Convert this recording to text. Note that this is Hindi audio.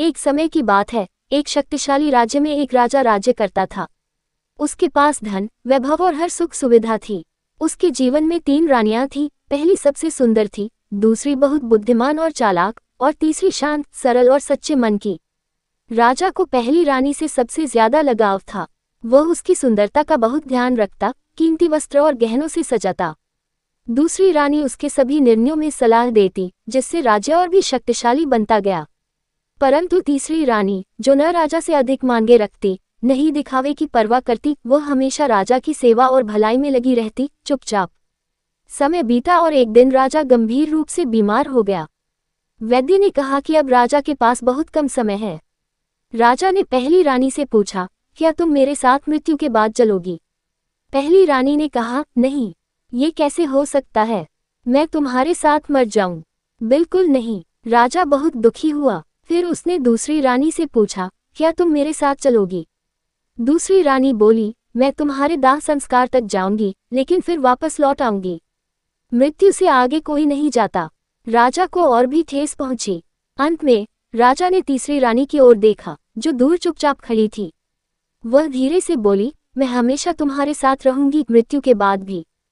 एक समय की बात है, एक शक्तिशाली राज्य में एक राजा राज्य करता था। उसके पास धन, वैभव और हर सुख सुविधा थी। उसके जीवन में 3 रानियां थीं। पहली सबसे सुंदर थी, दूसरी बहुत बुद्धिमान और चालाक, और तीसरी शांत, सरल और सच्चे मन की। राजा को पहली रानी से सबसे ज्यादा लगाव था। वह उसकी सुंदरता का बहुत ध्यान रखता, कीमती वस्त्र और गहनों से सजाता। दूसरी रानी उसके सभी निर्णयों में सलाह देती, जिससे राज्य और भी शक्तिशाली बनता गया। परंतु तीसरी रानी, जो न राजा से अधिक मांगे रखती, नहीं दिखावे की परवाह करती, वह हमेशा राजा की सेवा और भलाई में लगी रहती, चुपचाप। समय बीता और एक दिन राजा गंभीर रूप से बीमार हो गया। वैद्य ने कहा कि अब राजा के पास बहुत कम समय है। राजा ने पहली रानी से पूछा, क्या तुम मेरे साथ मृत्यु के बाद चलोगी? पहली रानी ने कहा, नहीं, ये कैसे हो सकता है? मैं तुम्हारे साथ मर जाऊं। बिल्कुल नहीं। राजा बहुत दुखी हुआ। फिर उसने दूसरी रानी से पूछा, क्या तुम मेरे साथ चलोगी? दूसरी रानी बोली, मैं तुम्हारे दाह संस्कार तक जाऊंगी, लेकिन फिर वापस लौट आऊंगी। मृत्यु से आगे कोई नहीं जाता। राजा को और भी ठेस पहुंची। अंत में राजा ने तीसरी रानी की ओर देखा, जो दूर चुपचाप खड़ी थी। वह धीरे से बोली, मैं हमेशा तुम्हारे साथ रहूंगी, मृत्यु के बाद भी।